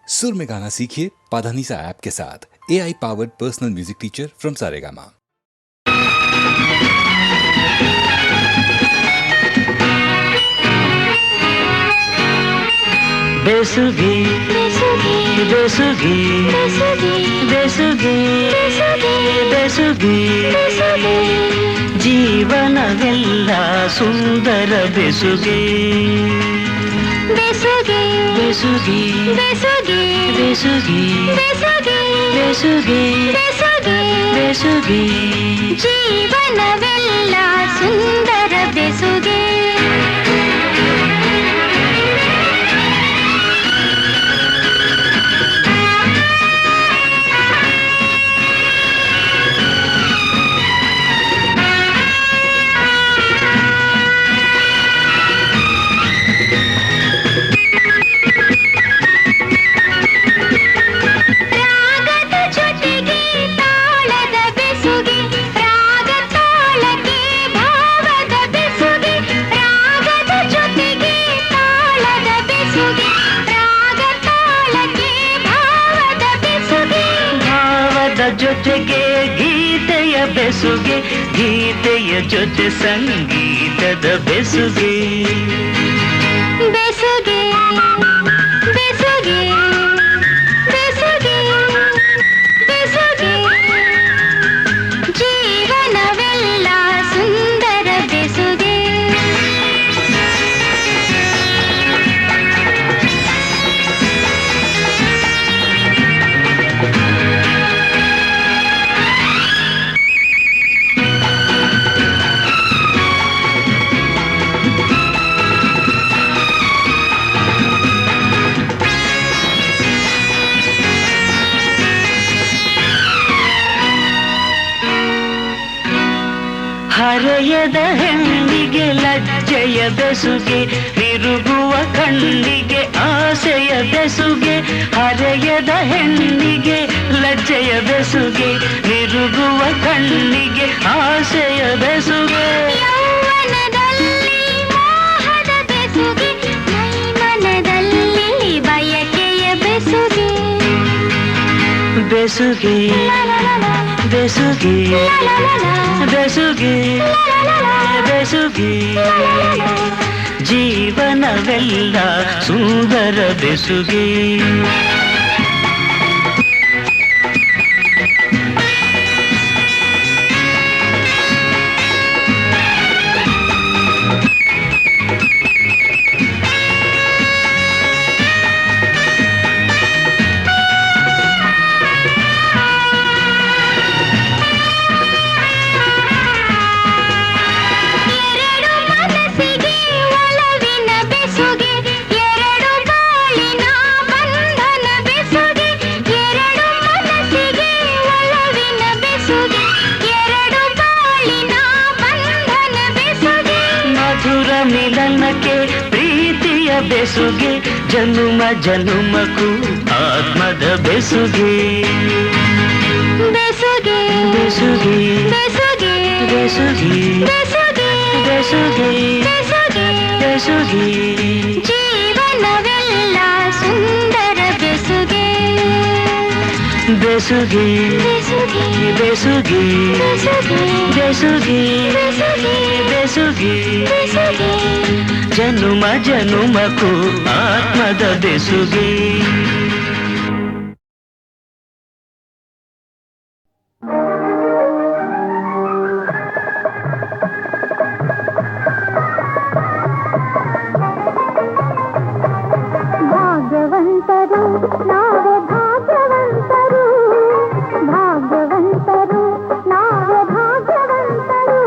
सुर में गाना सीखिए पाधानीसा ऐप के साथ। AI powered personal music teacher from Saregama. बेसुगी बेसुगी बेसुगी बेसुगी बेसुगी ಜೀವನವೆಲ್ಲ ಸುಂದರ ಬೆಸುಗೆ ಬೆಸುಗೆ ಬೆಸುಗೆ ಬೆಸುಗೆ ಬೆಸುಗೆ ಬೆಸುಗೆ ಬೆಸುಗೆ ಬೆಸುಗೆ ಜೀವನವೆಲ್ಲ ಸುಂದರ ಬೆಸುಗೆ ಜೊತೆಗೆ ಗೀತೆಯ ಬೆಸುಗೆ ಗೀತೆಯ ಜೊತೆ ಸಂಗೀತದ ಬೆಸುಗೆ ಬೆಸುಗೆ ಬೆಸುಗೆ ಬೆಸುಗೆ ಬೆಸುಗೆ ಜೀವನವೆಲ್ಲ ಸುಂದರ ಬೆಸುಗೆ ಹರೆಯದ ಹೆಣ್ಣಿಗೆ ಲಜ್ಜೆಯ ಬೆಸುಗೆ ತಿರುಗುವ ಕಣ್ಣಿಗೆ ಆಸೆಯ ಬೆಸುಗೆ ಹರೆಯದ ಹೆಣ್ಣಿಗೆ ಲಜ್ಜೆಯ ಬೆಸುಗೆ ತಿರುಗುವ ಕಣ್ಣಿಗೆ ಆಸೆಯ ಬೆಸುಗೆ ಯೌವನದಲ್ಲಿ ಮೋಹದ ಬೆಸುಗೆ ಮೈಮನದಲ್ಲಿ ಬಯಕೆಯ ಬೆಸುಗೆ ಬೆಸುಗೆ ಬೆಸುಗೆ ಬೆಸುಗೆ ಬೆಸುಗೆ ಜೀವನವೆಲ್ಲ ಸುಂದರ ಬೆಸುಗೆ ಮಿಲನಕ್ಕೆ ಪ್ರೀತಿಯ ಬೆಸುಗೆ ಜನುಮ ಜನುಮಕ್ಕೂ ಆತ್ಮದ ಬೆಸುಗೆ ಬೆಸುಗೆ ಬೆಸುಗೆ ಬೆಸುಗೆ ಬೆಸುಗೆ ಬೆಸುಗೆ ಬೆಸುಗೆ ಬೆಸುಗೆ ಬೆಸುಗೆ ಜೀವನವೆಲ್ಲ ಸುಂದರ ಬೆಸುಗೆ ಬೆಸುಗೆ ಬೆಸುಗೆ ಬೆಸುಗೆ ಬೆಸುಗೆ ಬೆಸುಗೆ ಬೆಸುಗೆ ಜನುಮ ಜನುಮಕ್ಕೂ ಆತ್ಮದ ಬೆಸುಗೆ ಭಾಗ್ಯವಂತರು ನಾವೇ ಭಾಗ್ಯವಂತರು ಭಾಗ್ಯವಂತರು ನಾವೇ ಭಾಗ್ಯವಂತರು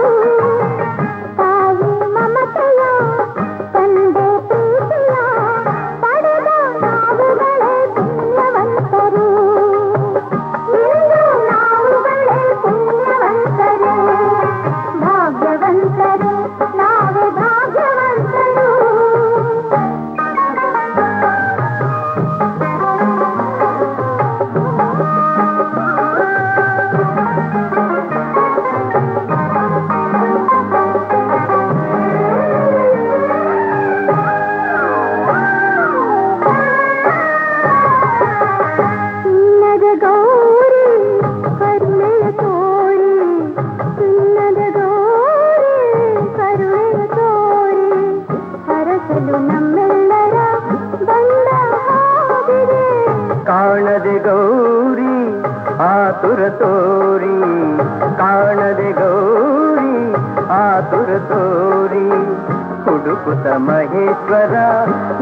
ತಾಯಿ ಮಮತೆಯ ತಂದೆ ಪ್ರೀತಿಯ ಪಡೆದ ನಾವುಗಳೇ ಪುಣ್ಯವಂತರು ಇಂದು ನಾವುಗಳೇ ಪುಣ್ಯವಂತರು ಭಾಗ್ಯವಂತರು ನಾವೇ ಭಾಗ್ಯವಂತರು ಕಾಣದೆ ಗೌರಿ ಆತುರ ತೋರಿ, ಕಾಣದೆ ಗೌರಿ ಆತುರ ತೋರಿ, ಹುಡುಕುತ ಮಹೇಶ್ವರ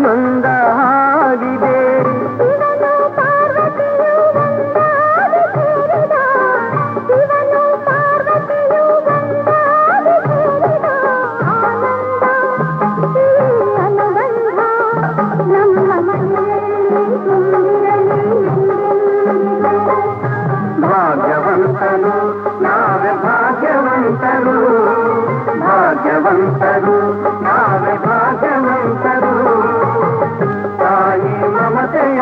ನೊಂದ ಹಾಗಿದೆ. ಶಿವನು ಪಾರ್ವತಿಯು ಒಂದಾಗಿ ಸೇರಿದ, ಶಿವನು ಪಾರ್ವತಿಯು ಒಂದಾಗಿ ಸೇರಿದ ಆನಂದ ಈ ಅನುಬಂಧ ನಮ್ಮ ಮನೆಯಲ್ಲಿ ತುಂಬಿರಲಿ ಎಂದೆಂದಿಗೂ. ಭಾಗ್ಯವಂತರು ನಾವೇ ಭಾಗ್ಯವಂತರು, ಭಾಗ್ಯವಂತರು ನಾವೇ ಭಾಗ್ಯವಂತರು. ತಾಯಿ ಮಮತೆಯ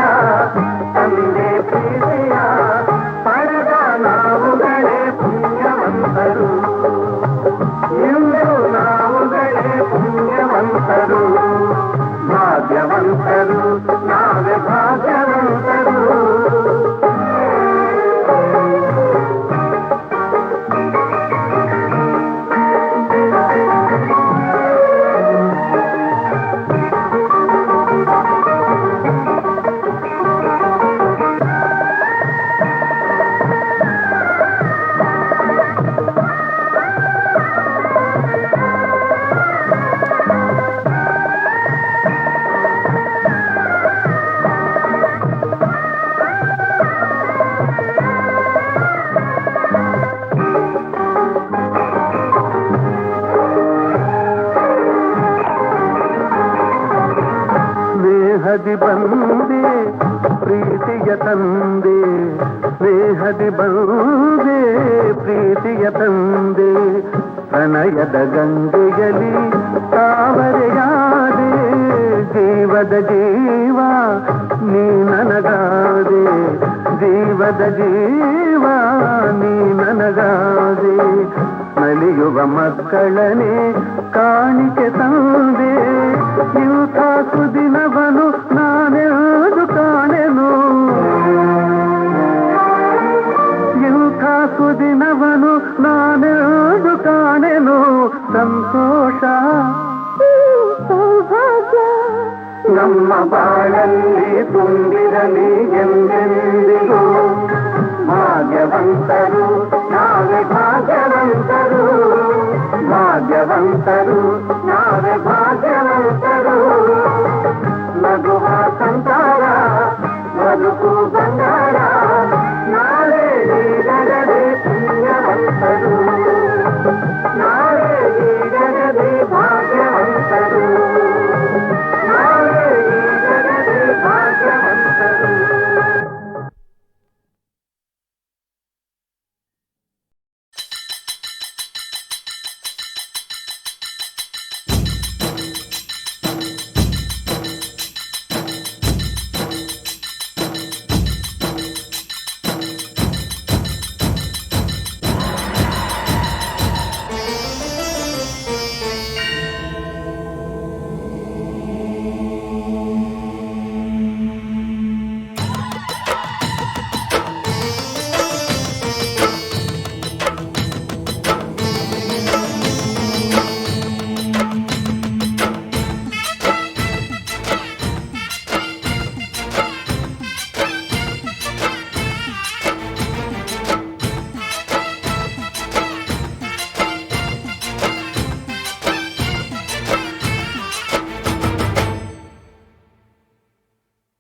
ತಂದೆ ಪ್ರೀತಿಯ ಪಡೆದ ನಾವುಗಳೇ ಪುಣ್ಯವಂತರು, ಇಂದು ನಾವುಗಳೇ ಪುಣ್ಯವಂತರು. ಭಾಗ್ಯವಂತರು ನಾವೇ ಭಾಗ್ಯವಂತರು. ಸ್ನೇಹದಿ ಬಂದೆ ಪ್ರೀತಿಯ ತಂದೆ, ಸ್ನೇಹದಿ ಬಂದೆ ಪ್ರೀತಿಯ ತಂದೆ, ಪ್ರಣಯದ ಗಂಗೆಯಲ್ಲಿ ತಾವರೆಯಾದೆ, ಜೀವದ ಜೀವ ನೀ ನನಗಾದೆ, ಜೀವದ ಜೀವ ನೀ ನನಗಾದೆ. ನಲಿಯುವ ಮಕ್ಕಳನೆ ಕಾಣಿಕೆ ತಂದೆ, ಇಂಥ ಸುದಿನವನು ನಾನೆಂದು ಕಾಣೆನು, ಇಂಥ ಸುದಿನವನು ನಾನೆಂದು ಕಾಣೆನು. ಸಂತೋಷ ಸೌಭಾಗ್ಯ ನಮ್ಮ ಬಾಳಲ್ಲಿ ತುಂಬಿರಲಿ ಎಂದೆಂದಿಗೂ. ಭಾಗ್ಯವಂತರು ನಾವೇ ಭಾಗ್ಯವಂತರು, ಭಾಗ್ಯವಂತರು ನಾವೇ ಭಾಗ್ಯವಂತರು. ನಗುವ ಸಂಸಾರ ಬದುಕು ಬಂಗಾರ, ನಾಳೆ ಈಗಲೇ ಪುಣ್ಯವಂತರು, ನಾಳೆ ಈಗಲೇ ಭಾಗ್ಯವಂತರು, ನಾಳೆ ಈಗಲೇ ಭಾಗ್ಯವಂತರು.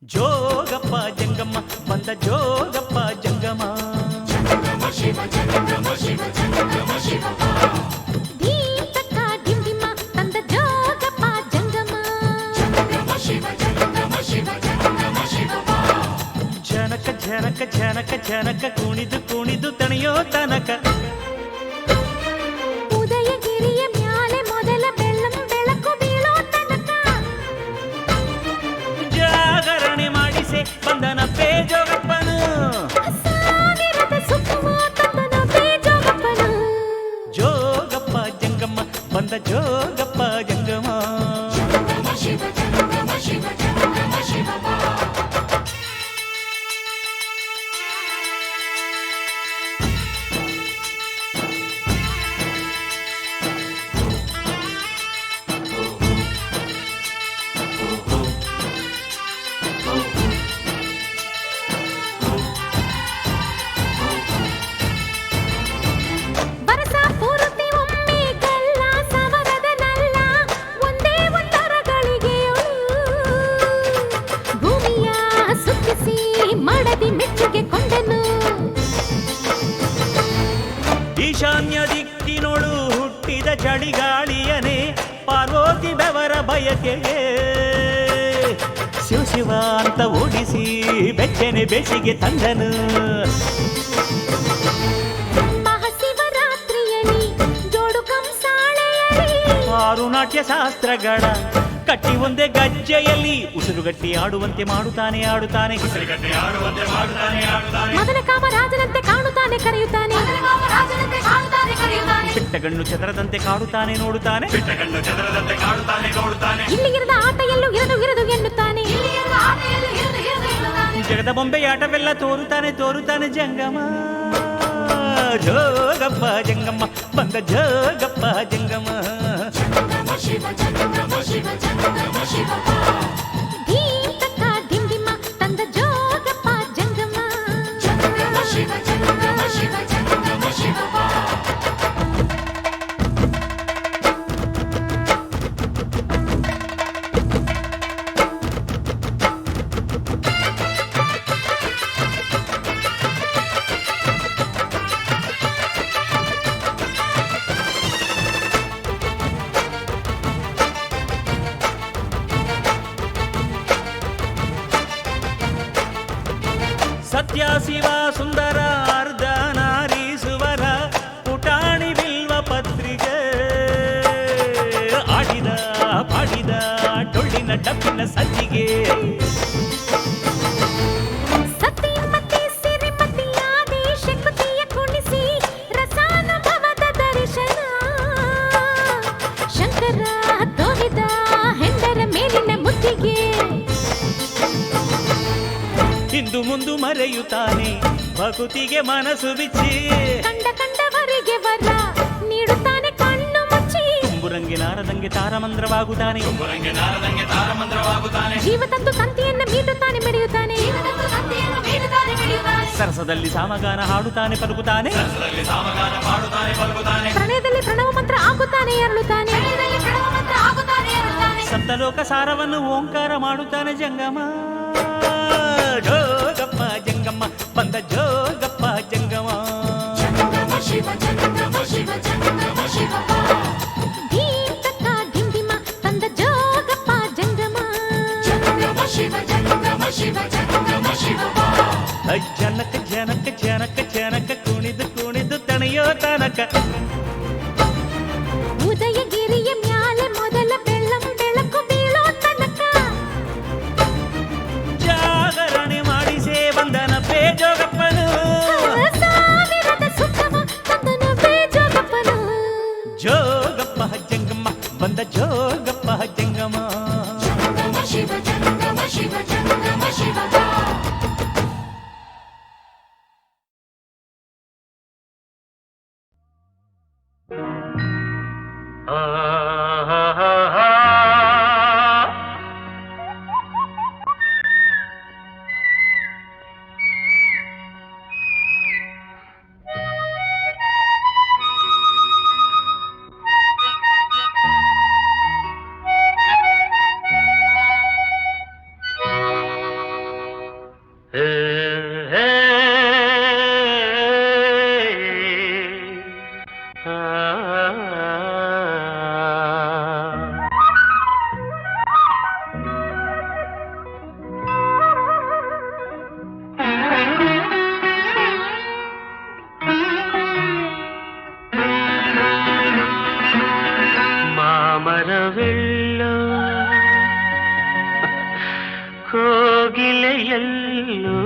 ಜೋಗಪ್ಪ ಜಂಗಮ್ಮ ಬಂದ ಜೋಗಪ್ಪ ಜಂಗಮ, ದೀಪಕ್ಕ ದಿಂಡಿಮ ತಂದ ಜೋಗಪ್ಪ ಜಂಗಮ, ಜನಕ ಜನಕ ಜನಕ ಜನಕ ಕುಣಿದು ಕುಣಿದು ತಣಿಯೋ ತನಕ, ಉದಯಗಿರಿಯ ಮ್ಯಾಲೆ ಮೊದಲ ಬೆಳ್ಳಂ ಬೆಳಕು ಬೀಳೋ ತನಕ, ಜಾಗರಣೆ ಮಾಡಿಸೆ ಬಂದನಪ್ಪೇ ಜೋಗಪ್ಪನು, ಸಾವಿರದ ಸುಖವ ತಂದನಪ್ಪೇ ಜೋಗಪ್ಪನು. ಜೋಗಪ್ಪ ಜಂಗಮ್ಮ ಬಂದ ಜೋಗಪ್ಪ ಜಂಗಮ. ಚಳಿಗಾಳಿಯನೇ ಪಾರ್ವತಿ ಬೆವರ ಬಯಕೆಗೆ ಶಿವ ಶಿವ ಅಂತ ಓಡಿಸಿ ಬೆಚ್ಚನೆ ಬೇಸಿಗೆ ತಂದನು. ಮಹಾಶಿವರಾತ್ರಿಯಲ್ಲಿ ಜೋಡು ಕಂಸಾಳೆಯಲ್ಲಿ ಆರು ನಾಟ್ಯ ಶಾಸ್ತ್ರಗಳ ಕಟ್ಟಿ ಒಂದೇ ಗಜ್ಜೆಯಲ್ಲಿ ಉಸಿರುಗಟ್ಟಿ ಆಡುವಂತೆ ಮಾಡುತ್ತಾನೆ ಆಡುತ್ತಾನೆ. ಮದನ ಕಾಮರಾಜನಂತೆ ಕಾಣುತ್ತಾನೆ ಕರೆಯುತ್ತಾನೆ. ಬಿಟ್ಟಗಣ್ಣು ಚದರದಂತೆ ಕಾಡುತ್ತಾನೆ ನೋಡುತ್ತಾನೆ. ಇಲ್ಲಿಗಿರದ ಆಟ ಎಲ್ಲೂ ಇರದು ಎನ್ನುತ್ತಾನೆ. ಜಗದ ಬೊಂಬೆಯಾಟವೆಲ್ಲ ತೋರುತ್ತಾನೆ ತೋರುತ್ತಾನೆ ಜಂಗಮ. ಜೋಗಪ್ಪ ಜಂಗಮ್ಮ ಬಂದ ಜೋಗಪ್ಪ ಜಂಗಮ. ಧೀಂ ತಕ್ಕ ಧಿಂದಿಮ ತಂದ ಜೋಗಪ್ಪ ಜಂಗಮ. ಸತ್ಯ ಶಿವ ಸುಂದರ ಅರ್ಧ ನಾರೀಸುವರ ಪುಟಾಣಿ ಬಿಲ್ವ ಪತ್ರಿಕೆ ಆಡಿದ ಪಾಡಿದ ಡೊಳ್ಳಿನ ಡಬ್ಬಿನ ಸಜ್ಜಿಗೆ. ಸತಿಮತಿ ಸಿರಿಮತಿಯಾದಿ ಶಕುತಿಯ ಕುಣಿಸಿ ರಸಾನುಭವದ ದರ್ಶನ. ಶಂಕರ ತೋರಿದ ಹೆಂಡರ ಮೇಲಿನ ಮುದ್ದಿಗೆ ಇಂದು ಮುಂದು ಮರೆಯುತ್ತಾನೆ ಭಕುತಿಗೆ ಮನಸ್ಸು ಬಿಚ್ಚಿ. ಕಂಡವರಿಗೆ ವರ ನೀಡುತ್ತಾನೆ ಕಣ್ಣು ಮುಚ್ಚಿ. ತುಂಬುರಂಗೆ ತಾರಮಂದ್ರವಾಗುತ್ತಾನೆ. ಜೀವ ತಂದು ತಂತಿಯನ್ನು ಮೀಟುತ್ತಾನೆ ಮೆರೆಯುತ್ತಾನೆ. ಸರಸದಲ್ಲಿ ಸಾಮಗಾನ ಹಾಡುತ್ತಾನೆ ಪಲುಕುತ್ತಾನೆ. ಪ್ರಣಯದಲ್ಲಿ ಪ್ರಣವ ಮಂತ್ರ ಆಗುತ್ತಾನೆ ಅರಳುತ್ತಾನೆ. ಸಪ್ತಲೋಕ ಸಾರವನ್ನು ಓಂಕಾರ ಮಾಡುತ್ತಾನೆ ಜಂಗಮ. ಜೋಗಪ್ಪ ಜಂಗಮ್ಮ ಬಂದ ಜೋಗಪ್ಪ ಜಂಗಮ. ಧೀಂ ತಕ್ಕ ಧಿಂದಿಮ ತಂದ ಜೋಗಪ್ಪ ಜಂಗಮ. ಜನಕ ಜನಕ ಜನಕ ಜನಕ ಕುಣಿದು ಕುಣಿದು ತಣಿಯೋ ತನಕ. ಉದಯಗಿರಿಯ ಮ್ಯಾಲೆ ಮೊದಲ ಬೆಳ್ಳಂ ಬೆಳಕು ಬೀಳೋ ತನಕ. ಜಾಗರಣೆ ಮಾಡಿಸೇ ಬಂದನ ಬೇಜೋಗಪ್ಪನು. ಸಾವಿರದ ಸುಖವ ತಂದನು ಬೇಜೋಗಪ್ಪನು. ಜೋಗಪ್ಪ ಜಂಗಮ್ಮ ಬಂದ ಜೋಗಪ್ಪ ಜಂಗಮ. ಮಾಮರವೆಲ್ಲೋ ಕೋಗಿಲೆಯಲ್ಲೋ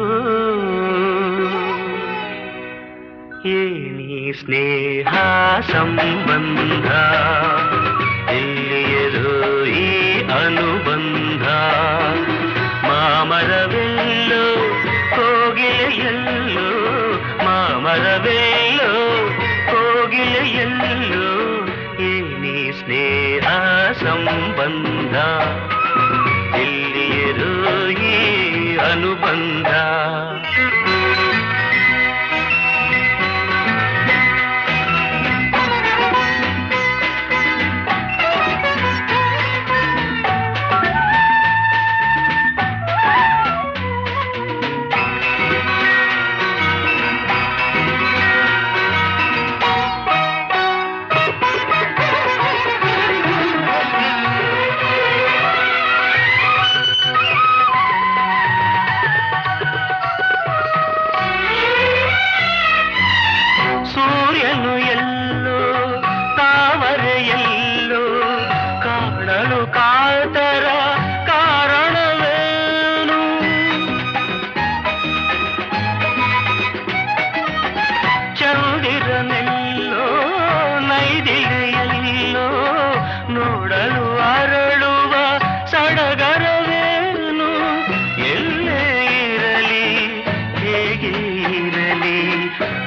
ಏನಿ ಸ್ನೇಹ ಸಂಬಂಧ ಎಲ್ಲಿಯರೋ ಈ ಅನುಬಂಧ. ಮಾಮರವೆಲ್ಲೋ ಕೋಗಿಲೆಯಲ್ಲೋ ಮಾಮರವೆಲ್ಲೋ ಕೋಗಿಲೆಯಲ್ಲೋ ಏನಿ ಸ್ನೇಹ ಸಂಬಂಧ ಎಲ್ಲಿಯರೋ ಈ ಅನುಬಂಧ.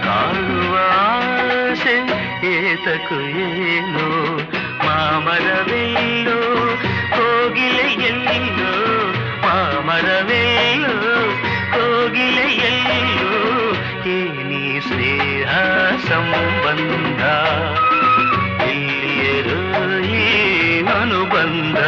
ಕಾಣುವ ಆಸೆ ಏತಕು ಏನೋ ಮಾಮರವೆಲ್ಲೋ ಕೋಗಿಲೆಯೆಲ್ಲೋ ಮಾಮರವೆಲ್ಲೋ ಕೋಗಿಲೆಯೆಲ್ಲೋ ಏನಿ ಸ್ನೇಹ ಸಂಬಂಧ ಇಲ್ಲಿಯರು ಈ ಅನುಬಂಧ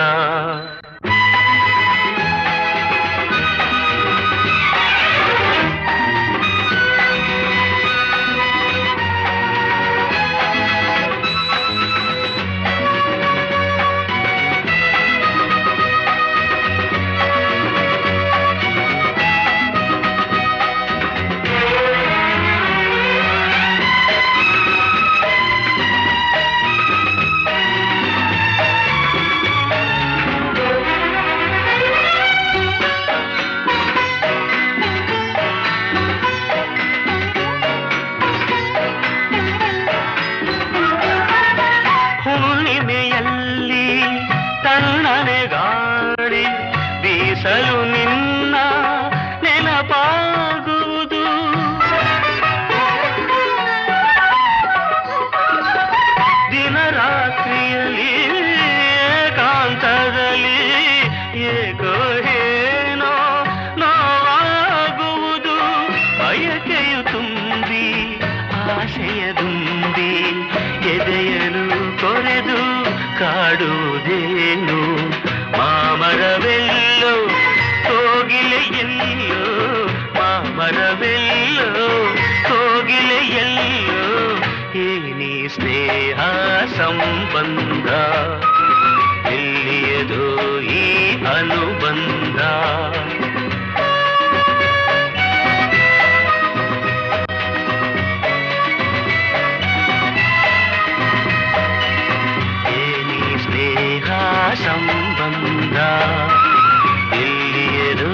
ಬೀಸಲು ನಿನ್ನ ನೆನಪಾಗುವುದು ದಿನರಾತ್ರಿಯಲ್ಲಿ ಏಕಾಂತದಲ್ಲಿ ಏಕೋ ಏನೋ ನೋವಾಗುವುದು ಬಯಕೆಯು ತುಂಬಿ ಆಶಯ ತುಂಬಿ ಎದೆಯಲು ಕೊರೆದು ಕಾಡುವುದೇನು ಮಾಮರವೆಲ್ಲೋ ಕೋಗಿಲೆಯೆಲ್ಲೋ ಮಾಮರವೆಲ್ಲೋ ಕೋಗಿಲೆಯೆಲ್ಲೋ ಏನಿ ಸ್ನೇಹ ಸಂಬಂಧ ಎಲ್ಲಿಯದೋ ಈ ಅನುಬಂಧ ಸಂಬಂಧ ಎಲ್ಲಿಯರು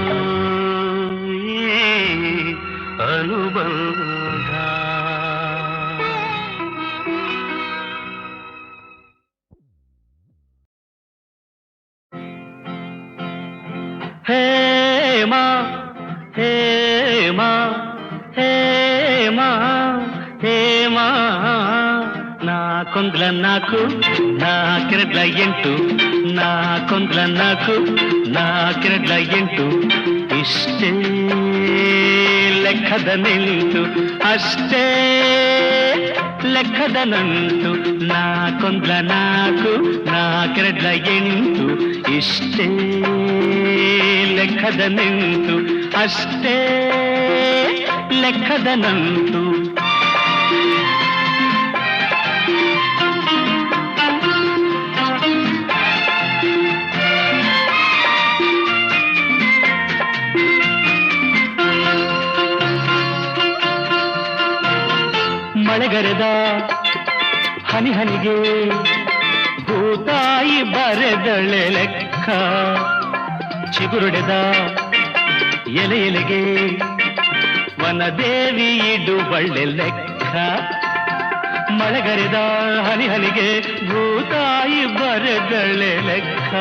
ಅನುಬಂಧ ಹೇಮಾ ಹೇಮಾ ಹೇಮಾ ಹೇಮಾ నాకొందల నాకు నాకెరడ్ల ఎంటు నాకొందల నాకు నాకెరడ్ల ಎಂಟು ಇಷ್ಟೇ ಲೆಕ್ಕದ ನಿಂತು ಅಷ್ಟೇ ಲೆಕ್ಕದ ನಂಟು ನಾಕೊಂದಲ ನಾಕು ನಾಕೆರಡ್ಲ ಎಂಟು ಇಷ್ಟೇ ಲೆಕ್ಕದ ನಿಂತು ಅಷ್ಟೇ ಲೆಕ್ಕದ ನಂಟು ಮಳೆಗರೆದ ಹನಿ ಹನಿಗೆ ಭೂತಾಯಿ ಬರೆದಳೆ ಲೆಕ್ಕ ಚಿಗುರುಡೆದ ಎಲೆ ಎಲೆಗೆ ವನದೇವಿ ಇಡುವಳ್ಳೆ ಲೆಕ್ಕ ಮಳೆಗರೆದ ಹನಿ ಹನಿಗೆ ಭೂತಾಯಿ ಬರೆದಳೆ ಲೆಕ್ಕ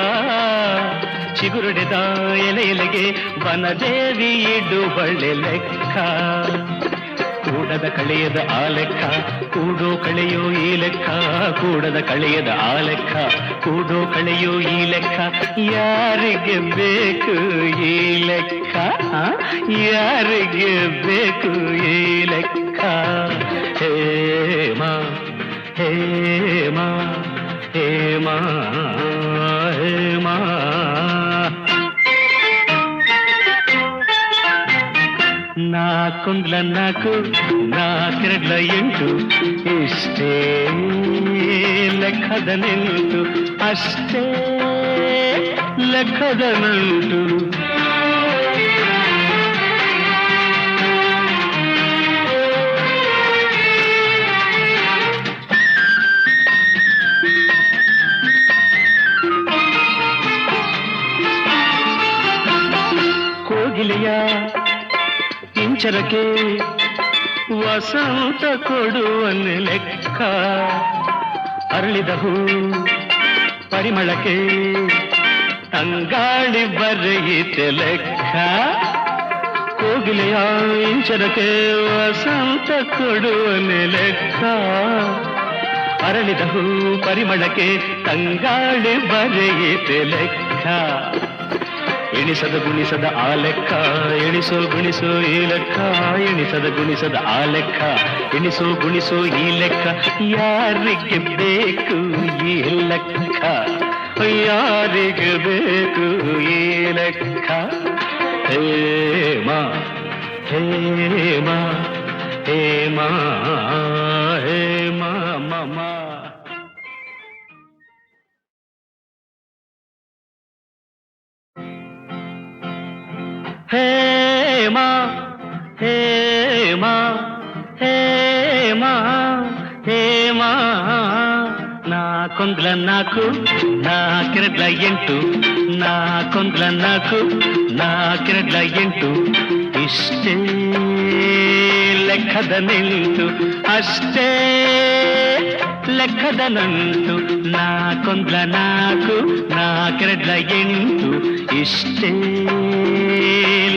ಚಿಗುರುಡೆದ ಎಲೆ ಎಲೆಗೆ ವನದೇವಿ ಇಡುವಳ್ಳೆ ಲೆಕ್ಕ ಕೂಡದ ಕಳೆಯದ ಆ ಲೆಕ್ಕ ಕೂಡೋ ಕಳೆಯೋ ಈ ಲೆಕ್ಕ ಕೂಡದ ಕಳೆಯದ ಆ ಲೆಕ್ಕ ಕೂಡೋ ಕಳೆಯೋ ಈ ಲೆಕ್ಕ ಯಾರಿಗೆ ಬೇಕು ಈ ಲೆಕ್ಕ ಯಾರಿಗೆ ಬೇಕು ಈ ಲೆಕ್ಕ ಹೇಮಾ ಹೇಮಾ ಹೇಮಾ ಹೇಮಾ నాకొందల నాకు నాకెరడ్ల ಎಂಟು ಇಷ್ಟೇ ಲೆಕ್ಕದ ನೆಂಟು ಅಷ್ಟೇ ಲೆಕ್ಕದ ನಂಟು ಕೋಗಿಲೆಯ ಇಂಚರಕ್ಕೆ ವಸಂತ ಕೊಡುವನೆ ಲೆಕ್ಕ ಅರಳಿದ ಹೂ ಪರಿಮಳಕ್ಕೆ ತಂಗಾಳಿ ಬರೆಯಿತೆ ಲೆಕ್ಕ ಕೋಗಿಲೆಯ ಇಂಚರಕ್ಕೆ ವಸಂತ ಕೊಡುವನೆ ಲೆಕ್ಕ ಅರಳಿದ ಹೂ ಪರಿಮಳಕ್ಕೆ ತಂಗಾಳಿ ಬರೆಯಿತೆ ಲೆಕ್ಕ ಎಣಿಸದ ಗುಣಿಸದ ಆ ಲೆಕ್ಕ ಎಣಿಸೋ ಗುಣಿಸೋ ಈ ಲೆಕ್ಕ ಎಣಿಸದ ಗುಣಿಸದ ಆ ಲೆಕ್ಕ ಎಣಿಸೋ ಗುಣಿಸೋ ಈ ಲೆಕ್ಕ ಯಾರಿಗೆ ಬೇಕು ಈ ಲೆಕ್ಕ ಯಾರಿಗೆ ಬೇಕು ಈ ಲೆಕ್ಕ ಹೇಮಾ ಹೇಮಾ ಹೇಮಾ ಹೇಮಾ ಮಮ ಹೇಮಾ ಹೇಮಾ ಹೇಮಾ ಹೇಮಾ ನಾಕೊಂದ್ಲ ನಾಲ್ಕು ನಾಕೆರಡ್ಲ ಎಂಟು ನಾಕೊಂದ್ಲ ನಾಲ್ಕು ನಾಕೆರಡ್ಲ ಎಂಟು ಇಷ್ಟೇ ಲೆಕ್ಕದ ನಿಂತು ಅಷ್ಟೇ ಲೆಕ್ಕದ ನಂಟು ನಾಕೊಂದ್ಲ ನಾಲ್ಕು ನಾಕೆರಡ್ಲ ಎಂಟು ಇಷ್ಟೇ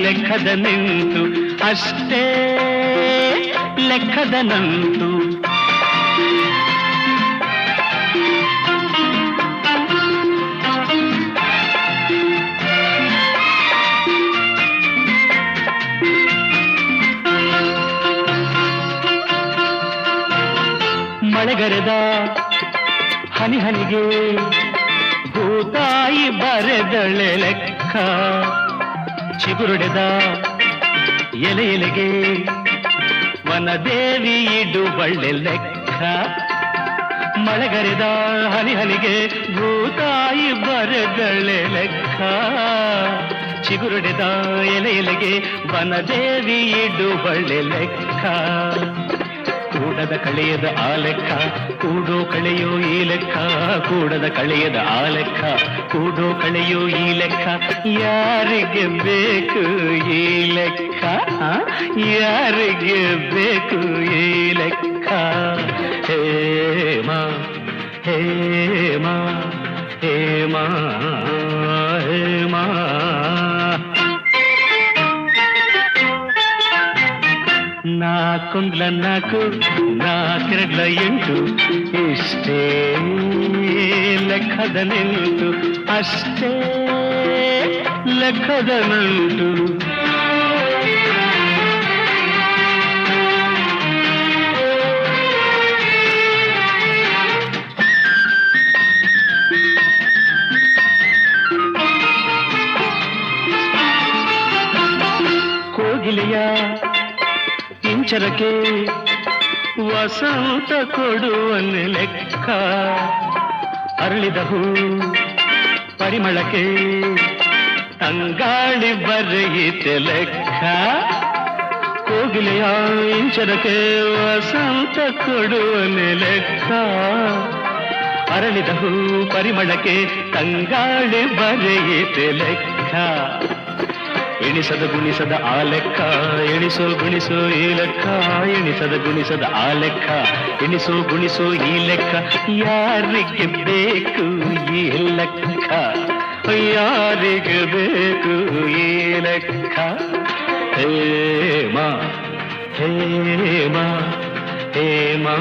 ಲೆಕ್ಕದ ನಿಂತು ಅಷ್ಟೇ ಲೆಕ್ಕದ ನಂಟು ಮಳೆಗರೆದ ಹನಿ ಹನಿಗೆ ಭೂತಾಯಿ ಬರೆದಳೆ ಲೆಕ್ಕ ಚಿಗುರುಡೆದ ಎಲೆ ಎಲೆಗೆ ವನದೇವಿ ಇಡುವಳ್ಳೆ ಲೆಕ್ಕ ಮಳೆಗರೆದ ಹನಿ ಹನಿಗೆ ಭೂತಾಯಿ ಬರೆದಳೆ ಲೆಕ್ಕ ಚಿಗುರುಡೆದ ಎಲೆ ಎಲೆಗೆ ವನದೇವಿ ಇಡುವಳ್ಳೆ ಲೆಕ್ಕ ಕೂಡದ ಕಳೆಯದ ಆ ಲೆಕ್ಕ ಕೂಡೋ ಕಳೆಯೋ ಈ ಲೆಕ್ಕ ಕೂಡದ ಕಳೆಯದ ಆ ಲೆಕ್ಕ ಕೂಡೋ ಕಳೆಯೋ ಈ ಲೆಕ್ಕ ಯಾರಿಗೆ ಬೇಕು ಈ ಲೆಕ್ಕ ಯಾರಿಗೆ ಬೇಕು ಈ ಲೆಕ್ಕ ಹೇಮಾ ಹೇಮಾ ಹೇಮಾ ಹೇಮಾ ನಾಕೊಂದ್ಲ ನಾಲ್ಕು ನಾಕೆರಡ್ಲ ಎಂಟು ಇಷ್ಟೇ ಲೆಕ್ಕದ ನಿಂತು ಅಷ್ಟೇ ಲೆಕ್ಕದ ನಂಟು ಕೋಗಿಲೆಯ ಇಂಚರಕ್ಕೆ ವಸಂತ ಕೊಡುವನೆ ಲೆಕ್ಕ ಅರಳಿದ ಹೂ ಪರಿಮಳಕ್ಕೆ ತಂಗಾಳಿ ಬರೆಯಿತೆ ಲೆಕ್ಕ ಕೋಗಿಲೆಯ ಇಂಚರಕ್ಕೆ ವಸಂತ ಕೊಡುವನೆ ಲೆಕ್ಕ ಅರಳಿದ ಹೂ ಪರಿಮಳಕ್ಕೆ ತಂಗಾಳಿ ಬರೆಯಿತೆ ಲೆಕ್ಕ ಎಣಿಸದ ಗುಣಿಸದ ಆ ಲೆಕ್ಕ ಎಣಿಸೋ ಗುಣಿಸೋ ಈ ಲೆಕ್ಕ ಎಣಿಸದ ಗುಣಿಸದ ಆ ಲೆಕ್ಕ ಎಣಿಸೋ ಗುಣಿಸೋ ಈ ಲೆಕ್ಕ ಯಾರಿಗೆ ಬೇಕು ಈ ಲೆಕ್ಕ ಯಾರಿಗೆ ಬೇಕು ಈ ಲೆಕ್ಕ ಹೇಮಾ ಹೇಮಾ ಹೇಮಾ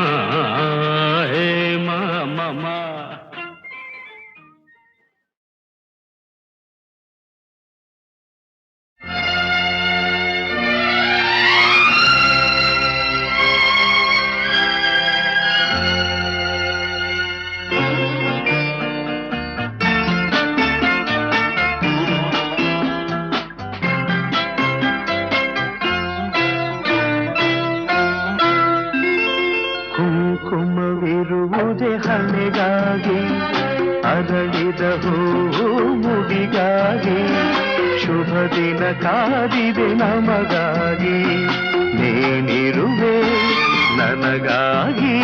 ಹೇಮಾ ಮಮ ಕುಂಕುಮವಿರುವುದೇ ಹಣೆಗಾಗಿ ಅರಳಿದ ಹೂವು ಮುಡಿಗಾಗಿ ಶುಭ ದಿನ ಕಾದಿದೆ ನಮಗಾಗಿ ನೀನಿರುವೆ ನನಗಾಗಿ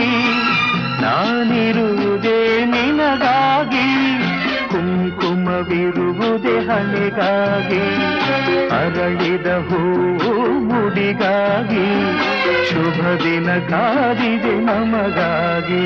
ನಾನಿರುವುದೇ ನಿನಗಾಗಿ ಕುಂಕುಮವಿರುವುದೇ ಹಣೆಗಾಗಿ ಅರಳಿದ ಹೂವು ಮುಡಿಗಾಗಿ ಶುಭ ದಿನ ಕಾದಿದೆ ನಮಗಾಗಿ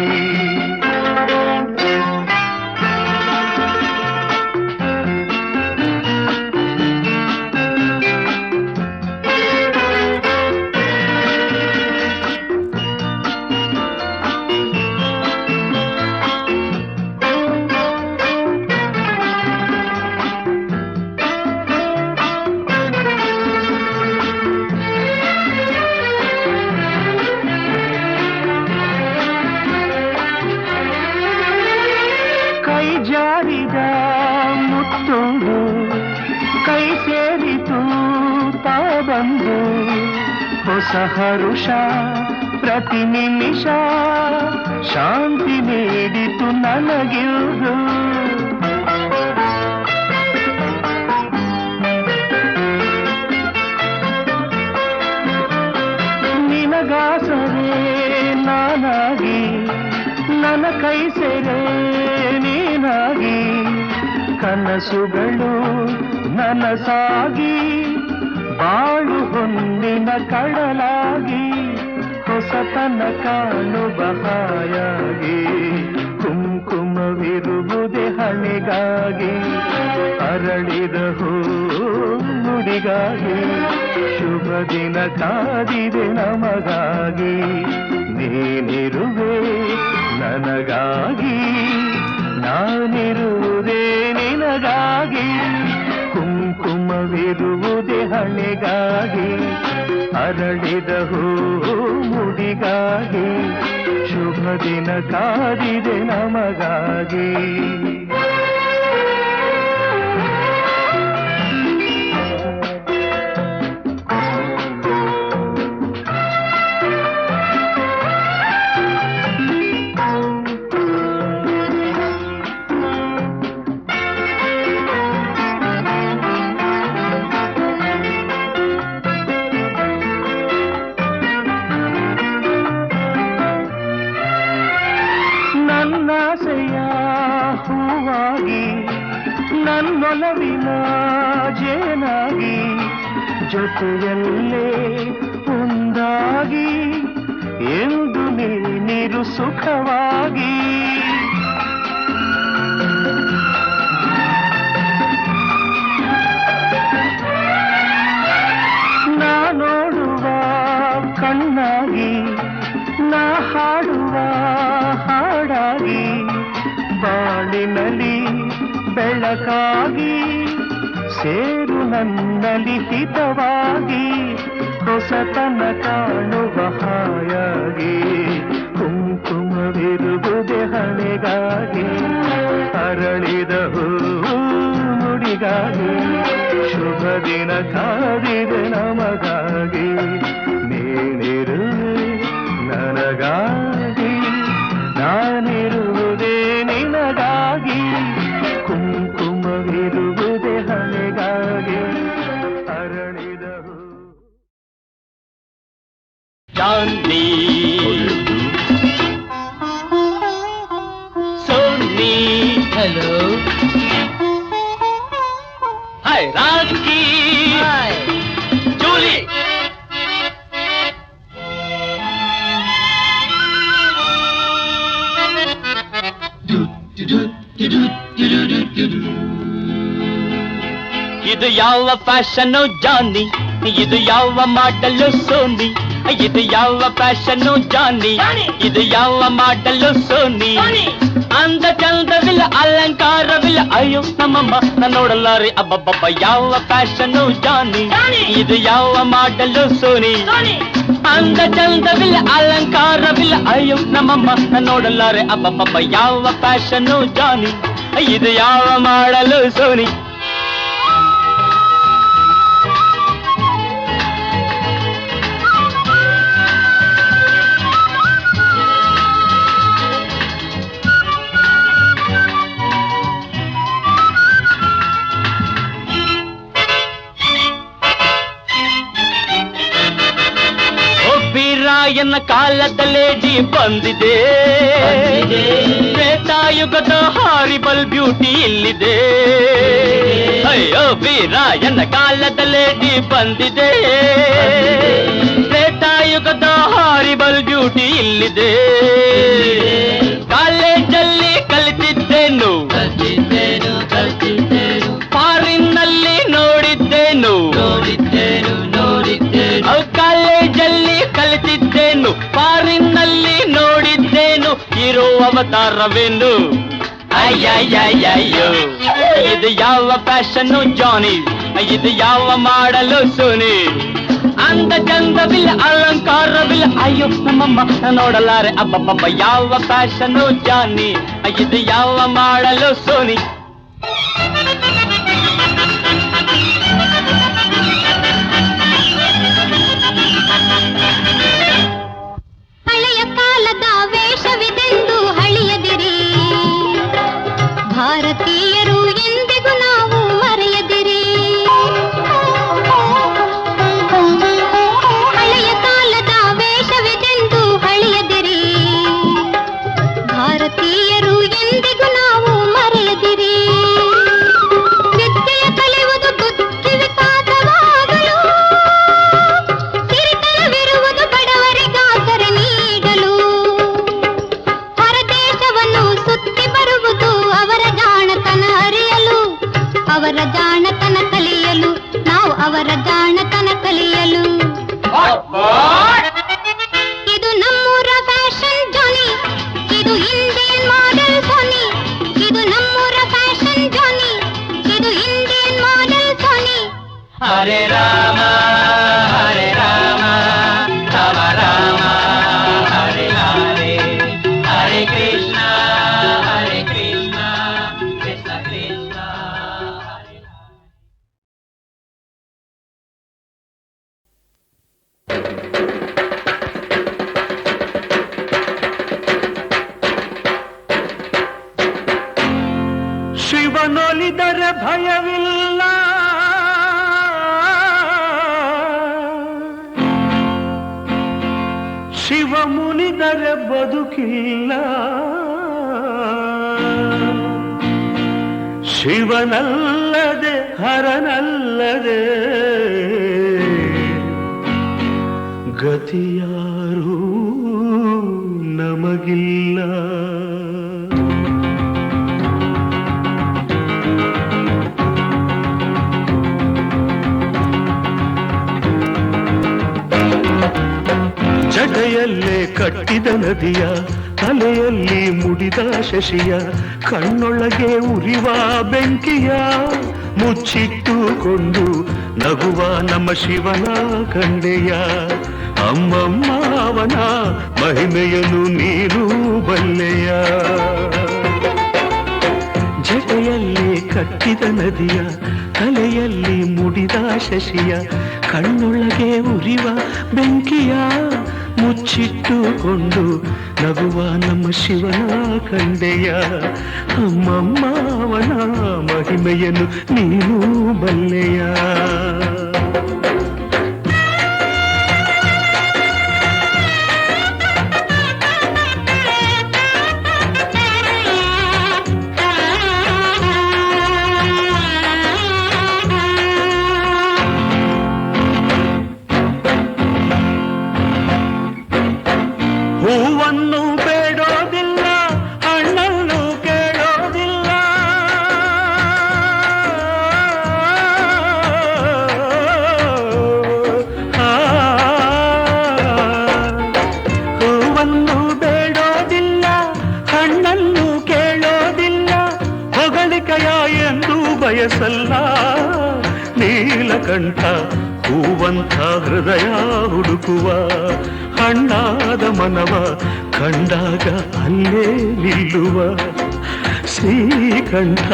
ಹೊಸ ಹರುಷ ಪ್ರತಿ ನಿಮಿಷ ಶಾಂತಿ ನೀಡಿತು ನನಗಿರುವುದು ನಿನಗಾಸರೆ ನಾನಾಗಿ ನನ್ನ ಕೈ ಸೆರೆ ನೀನಾಗಿ ಕನಸುಗಳು ನನಸಾಗಿ ಬಾಳು ಹೊಂದಿನ ಕಡಲಾಗಿ ಹೊಸತನ ಕಾಣುವ ಹಾಯಾಗಿ ಕುಂಕುಮವಿರುವುದೇ ಹಣೆಗಾಗಿ ಅರಳಿದ ಹೂ ನುಡಿಗಾಗಿ ಶುಭ ದಿನ ಕಾದಿದೆ ನಮಗಾಗಿ ನೀನಿರುವೆ ನನಗಾಗಿ ನಾನಿರುವುದೇ ನಿನಗಾಗಿ ಕುಂಕುಮವಿರುವುದೇ ಹಣೆಗಾಗಿ ಅರಳಿದ ಹೂ ಮುಡಿಗಾಗಿ ಶುಭ ದಿನ ಕಾದಿದೆ ನಮಗಾಗಿ ನನ್ನಾಸೆಯ ಹೂವಾಗಿ ನನ್ನೊಲವಿನ ಜೇನಾಗಿ ಜೊತೆಯಲ್ಲೇ ಒಂದಾಗಿ ಎಂದು ನೀರು ಸುಖವಾಗಿ ನಾ ನೋಡುವ ಕಣ್ಣಾಗಿ ನಾ ಹಾಡುವ ಹಾಡಾಗಿ ಬಾಳಿನಲ್ಲಿ ಬೆಳಕಾಗಿ ಸೇರು ನನ್ನಲ್ಲಿ ಹಿತವಾಗಿ ಹೊಸತನ ಕಾಣುವ ಹಾಯಾಗಿ ಕುಂಕುಮವಿರುವುದೇ ಹಣೆಗಾಗಿ ಅರಳಿದ ಹೂ ನುಡಿಗಾಗಿ ಶುಭ ದಿನ ಕಾದಿದೆ ನಮಗಾಗಿ ನೀನಿರುವೆ ನನಗಾಗಿ ನಾನಿರುವುದೇ ನಿನಗಾಗಿ ಕುಂಕುಮವಿರುವುದೇ ಹಣೆಗಾಗಿ ಅರಳಿದ ಹೂ Chandi Soni hello hi Rocky Julie ಇದು ಯಾವ ಫ್ಯಾಷನ್ನು ಜಾನಿ ಇದು ಯಾವ ಮಾಡಲು ಸೋನಿ ಇದು ಯಾವ ಫ್ಯಾಷನ್ನು ಜಾನಿ ಇದು ಯಾವ ಮಾಡಲು ಸೋನಿ ಅಂದ ಚಂದವಿಲ್ಲ ಅಲಂಕಾರವಿಲ್ಲ ಅಯ್ಯೋ ನಮ್ಮಮ್ಮ ನಾನು ನೋಡಲಾರೆ ಅಬ್ಬಬ್ಬಬ್ಬ ಯಾವ ಫ್ಯಾಷನ್ನು ಜಾನಿ ಇದು ಯಾವ ಮಾಡಲು ಸೋನಿ ಅಂದ ಚಂದವಿಲ್ಲ ಅಲಂಕಾರವಿಲ್ಲ ಅಯ್ಯೋ ನಮ್ಮಮ್ಮ ನಾನು ನೋಡಲಾರೆ ಅಬ್ಬಬ್ಬಬ್ಬ ಯಾವ ಫ್ಯಾಷನ್ನು ಜಾನಿ ಇದು ಯಾವ ಮಾಡಲು ಸೋನಿ ರಾಯನ ಕಾಲದಲ್ಲೇಡಿ ಬಂದಿದೆ ತ್ರೇತಾಯುಗದ ಹಾರಿಬಲ್ ಬ್ಯೂಟಿ ಇಲ್ಲಿದೆ ಅಯ್ಯೋ ವೀರಾಯನ ಕಾಲದಲ್ಲೇಡಿ ಬಂದಿದೆ ತ್ರೇತಾಯುಗದ ಹಾರಿಬಲ್ ಬ್ಯೂಟಿ ಇಲ್ಲಿದೆ ಕಾಲೇಜಲ್ಲಿ ಕಲಿತಿದ್ದೇನು ಫಾರಿನ್ನಲ್ಲಿ ನೋಡಿದ್ದೇನು ಕಾಲೇಜಲ್ಲಿ ಕಲಿತಿದ್ದೇನು ಫಾರಿನ್ನಲ್ಲಿ ನೋಡಿದ್ದೇನು ಇರೋ ಅವತಾರವೇನು ಅಯ್ಯಯ್ಯಯ್ಯೋ ಇದು ಯಾವ ಫ್ಯಾಷನ್ನು ಜಾನಿ ಇದು ಯಾವ ಮಾಡಲು ಸೋನಿ ಅಂದ ಚಂದವಿಲ್ಲ ಅಲಂಕಾರವಿಲ್ಲ ಅಯ್ಯೋ ನಮ್ಮಮ್ಮ ನೋಡಲಾರೆ ಅಬ್ಬಬ್ಬಬ್ಬ ಯಾವ ಫ್ಯಾಷನ್ನು ಜಾನಿ ಇದು ಯಾವ ಮಾಡಲು ಸೋನಿ ಶಿವ ಮುನಿದರೆ ಬದುಕಿಲ್ಲ, ಶಿವನಲ್ಲದೆ ಹರನಲ್ಲದೆ ಗತಿಯಾರೂ ನಮಗಿಲ್ಲ. ಜಡೆಯಲ್ಲೇ ಕಟ್ಟಿದ ನದಿಯ, ತಲೆಯಲ್ಲಿ ಮುಡಿದ ಶಶಿಯ, ಕಣ್ಣೊಳಗೆ ಉರಿವ ಬೆಂಕಿಯ ಮುಚ್ಚಿಟ್ಟುಕೊಂಡು ನಗುವ ನಮ್ಮ ಶಿವನ ಕಂಡೆಯ. ಅಮ್ಮಮ್ಮ ಅವನ ಮಹಿಮೆಯನ್ನು ನೀನು ಬಲ್ಲೆಯ. ಜಡೆಯಲ್ಲಿ ಕಟ್ಟಿದ ನದಿಯ, ತಲೆಯಲ್ಲಿ ಮುಡಿದ ಶಶಿಯ, ಕಣ್ಣೊಳಗೆ ಉರಿವ ಬೆಂಕಿಯ ಮುಚ್ಚಿಟ್ಟುಕೊಂಡು ನಗುವ ನಮ್ಮ ಶಿವನ ಕಂಡೆಯ. ಅಮ್ಮಮ್ಮ ಅವನ ಮಹಿಮೆಯನ್ನು ನೀನು ಬಲ್ಲೆಯ. ಹೂವನ್ನು ಬೇಡೋದಿಲ್ಲ, ಹಣ್ಣನ್ನು ಕೇಳೋದಿಲ್ಲ, ಹೂವನ್ನು ಬೇಡೋದಿಲ್ಲ, ಹಣ್ಣನ್ನು ಕೇಳೋದಿಲ್ಲ, ಹೊಗಳಿಕೆಯ ಎಂದು ಬಯಸಲ್ಲ ನೀಲಕಂಠ. ಹೂವಂಥ ಹೃದಯ ಹುಡುಕುವ, ಹಣ್ಣಾದ ಮನವ ಕಂಡಾಗ ಅಲ್ಲೇ ನಿಲ್ಲುವ ಶ್ರೀಕಂಠ,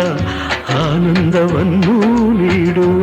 ಆನಂದವನ್ನು ನೀಡುವ.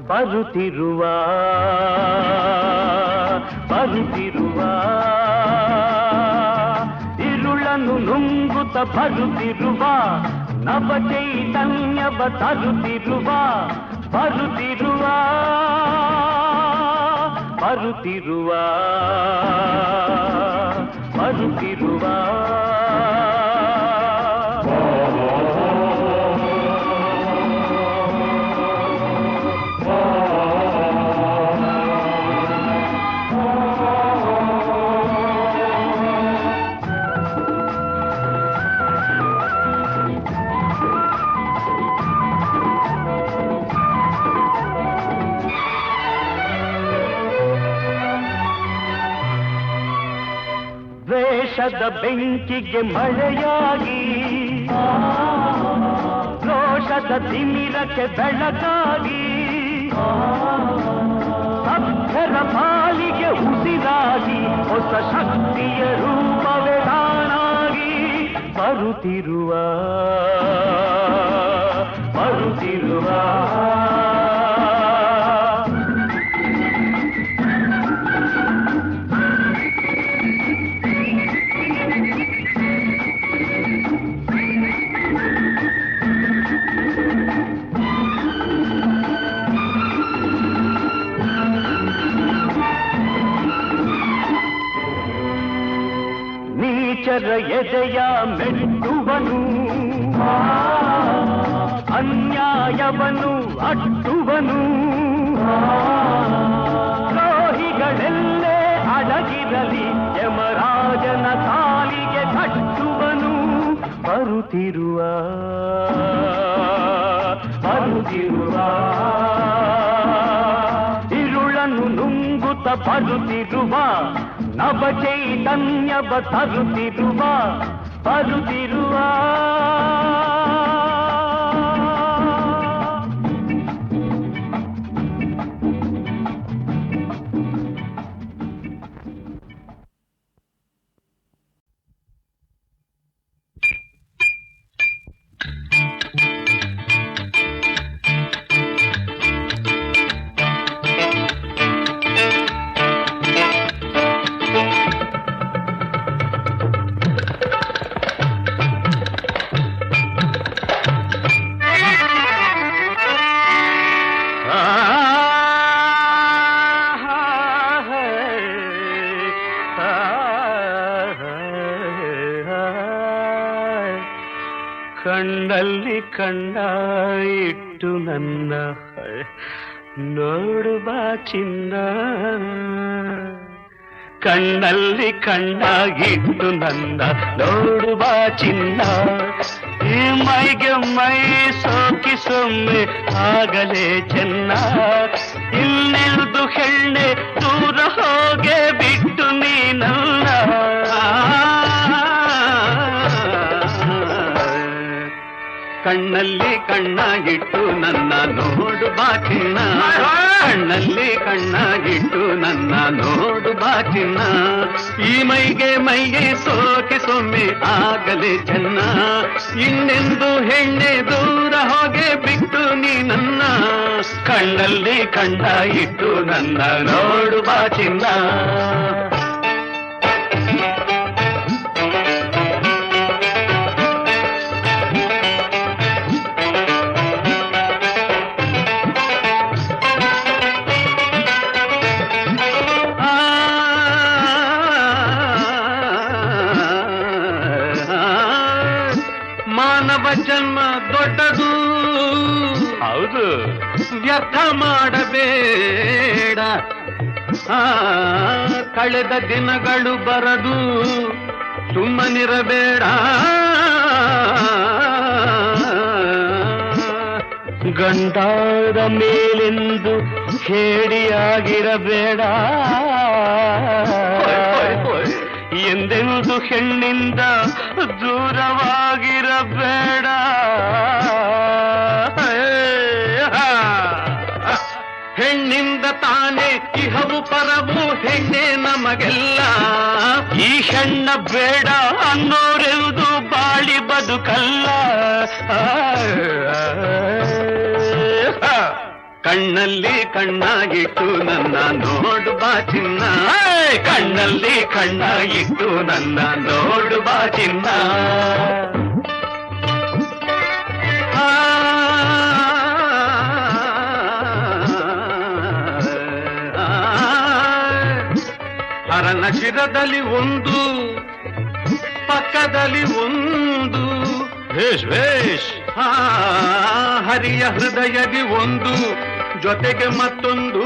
ಬರುತ್ತಿರುವ ಬರುತ್ತಿರುವ ಇರುಳನ್ನು ನುಂಗುತ್ತ ಬರುತ್ತಿರುವ ನವ ಚೈತನ್ಯವ ತರುತ್ತಿರುವ ಬರುತ್ತಿರುವ ಬರುತ್ತಿರುವ ಬರುತ್ತಿರುವ ದ್ವೇಷದ ಬೆಂಕಿಗೆ ಮಳೆಯಾಗಿ, ರೋಷದ ತಿಮಿರಕ್ಕೆ ಬೆಳಕಾಗಿ, ಅಕ್ಷರ ಪಾಲಿಗೆ ಉಸಿರಾಗಿ, ಹೊಸ ಶಕ್ತಿಯ ರೂಪವೇ ತಾನಾಗಿ ಬರುತ್ತಿರುವ ಬರುತ್ತಿರುವ ನೀಚರ ಎದೆಯ ಮೆಟ್ಟುವನು, ಅನ್ಯಾಯವನ್ನು ಅಟ್ಟುವನು, ದ್ರೋಹಿಗಳೆಲ್ಲೇ ಅಡಗಿರಲಿ ಯಮರಾಜನ ಕಾಲಿಗೆ ಕಟ್ಟುವನು. ಬರುತ್ತಿರುವ ಇರುಳನ್ನು ನುಂಗುತ್ತ ಬರುತ್ತಿರುವ ನವ ಚೈತನ್ಯವ ತರುತ್ತಿರುವ ಕಣ್ಣಲ್ಲಿ ಕಣ್ಣ ಇಟ್ಟು ನನ್ನ ನೋಡು ಬಾ ಚಿನ್ನ, ಕಣ್ಣಲ್ಲಿ ಕಣ್ಣಾಗಿಟ್ಟು ನನ್ನ ನೋಡು ಬಾ ಚಿನ್ನ. ಈ ಮೈಗೆ ಮೈ ಸೋಕಿಸೊಮ್ಮೆ ಆಗಲೇ ಚೆನ್ನ, ಇನ್ನೆಲ್ದು ಹೆಣ್ಣೆ ದೂರ ಹೋಗೆ ಬಿಟ್ಟು ನೀನಲ್ಲ. ಕಣ್ಣಲ್ಲಿ ಕಣ್ಣಾಗಿಟ್ಟು ನನ್ನ ನೋಡು ಬಾ ಚಿನ್ನ, ಕಣ್ಣಲ್ಲಿ ಕಣ್ಣಾಗಿಟ್ಟು ನನ್ನ ನೋಡು ಬಾ ಚಿನ್ನ. ಈ ಮೈಗೆ ಮೈಗೆ ಸೋಕಿಸೊಮ್ಮೆ ಆಗಲೇ ಚೆನ್ನ, ಇನ್ನೆಂದು ಹೆಣ್ಣೆ ದೂರ ಹೋಗೆ ಬಿಟ್ಟು ನೀ ನನ್ನ. ಕಣ್ಣಲ್ಲಿ ಕಣ್ಣಾಗಿಟ್ಟು ನನ್ನ ನೋಡು ಬಾ ಚಿನ್ನ. ಮಾನವ ಜನ್ಮ ದೊಡ್ಡದು, ಹೌದು, ವ್ಯರ್ಥ ಮಾಡಬೇಡ. ಕಳೆದ ದಿನಗಳು ಬರದು, ಸುಮ್ಮನಿರಬೇಡ. ಗಂಡಾದ ಮೇಲೆಂದು ಹೇಡಿಯಾಗಿರಬೇಡ. ಎಂದೆಂದು ಹೆಣ್ಣಿಂದ ದೂರವಾಗಿರಬೇಡ. ಹೆಣ್ಣಿಂದ ತಾನೇ ಇಹವು ಪರವು ಹೆಣ್ಣೆ ನಮಗೆಲ್ಲ. ಈ ಹೆಣ್ಣ ಬೇಡ ಅನ್ನೋರೆವುದು ಬಾಳಿ ಬದುಕಲ್ಲ. ಕಣ್ಣಲ್ಲಿ ಕಣ್ಣಾಗಿಟ್ಟು ನನ್ನ ನೋಡು ಬಾ ಚಿನ್ನ, ಕಣ್ಣಲ್ಲಿ ಕಣ್ಣಾಗಿಟ್ಟು ನನ್ನ ನೋಡು ಬಾ ಚಿನ್ನ. ಹರನ ಶಿರದಲ್ಲಿ ಒಂದು, ಪಕ್ಕದಲ್ಲಿ ಒಂದು, ವೇಷ್ ವೇಷ್. ಹರಿಯ ಹೃದಯದಿ ಒಂದು, ಜೊತೆಗೆ ಮತ್ತೊಂದು.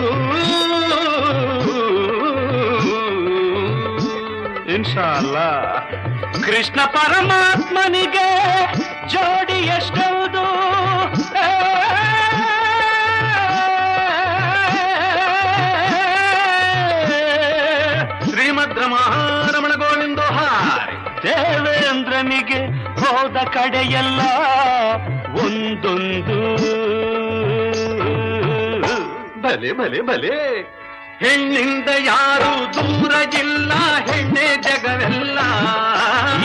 ಇನ್ಶಾಲ್ಲ ಕೃಷ್ಣ ಪರಮಾತ್ಮನಿಗೆ ಜೋಡಿ ಎಷ್ಟೌದು. ಶ್ರೀಮದ್ ರಮಣ ಗೋವಿಂದೋ ಹಾರಿ. ದೇವೇಂದ್ರನಿಗೆ ಹೋದ ಕಡೆಯೆಲ್ಲ ಒಂದೊಂದು. ಭಲೆ ಭಲೆ ಭಲೆ, ಹೆಣ್ಣಿಂದ ಯಾರು ದೂರ ಇಲ್ಲ, ಹೆಣ್ಣೆ ಜಗವೆಲ್ಲ.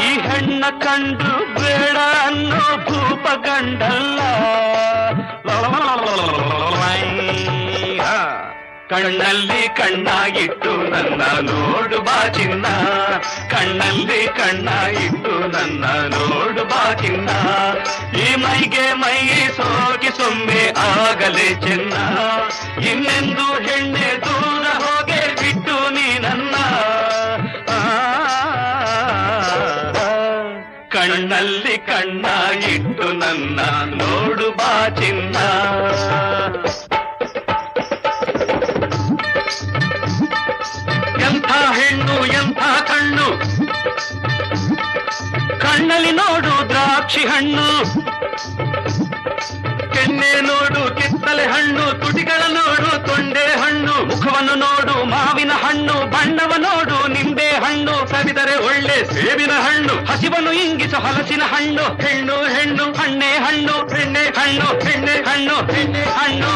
ಈ ಹೆಣ್ಣ ಕಂಡು ಬೇಡ ಅನ್ನೋ ಭೂಪ ಗಂಡಲ್ಲ. ಕಣ್ಣಲ್ಲಿ ಕಣ್ಣಾಗಿಟ್ಟು ನನ್ನ ನೋಡು ಬಾ ಚಿನ್ನ, ಕಣ್ಣಲ್ಲಿ ಕಣ್ಣಾಗಿಟ್ಟು ನನ್ನ ನೋಡು ಬಾ ಚಿನ್ನ. ಈ ಮೈಗೆ ಮೈ ಸೋಕಿಸೊಮ್ಮೆ ಆಗಲೇ ಚೆನ್ನ, ಇನ್ನೆಂದು ಹೆಣ್ಣೆ ದೂರ ಹೋಗೆ ಬಿಟ್ಟು ನೀ ನನ್ನ. ಇಟ್ಟು ನನ್ನ ನೋಡು ಬಾ ಚಿನ್ನ. ಎಂಥ ಹೆಣ್ಣು ಎಂಥ ಕಣ್ಣು, ಕಣ್ಣಲ್ಲಿ ನೋಡು ದ್ರಾಕ್ಷಿ ಹಣ್ಣು, ಕೆನ್ನೆ ನೋಡು ಕಿತ್ತಲೆ ಹಣ್ಣು, ತುಟಿಗಳ ನೋಡು ತೊಂಡೆ ಹಣ್ಣು, ಮುಖವನ್ನು ನೋಡು ಮಾವಿನ ಹಣ್ಣು, ಬಣ್ಣವ ನೋಡು ನಿಂಬೆ ಹಣ್ಣು, ಸವಿದರೆ ಒಳ್ಳೆ ಸೇಬಿನ ಹಣ್ಣು, ಹಸಿವನ್ನು ಇಂಗಿಸು ಹಲಸಿನ ಹಣ್ಣು. ಹೆಣ್ಣು ಹೆಣ್ಣು ಹಣ್ಣೆ ಹಣ್ಣು, ಹೆಣ್ಣೆ ಹಣ್ಣು, ಹೆಣ್ಣೆ ಹಣ್ಣು, ಹೆಣ್ಣೆ ಹಣ್ಣು.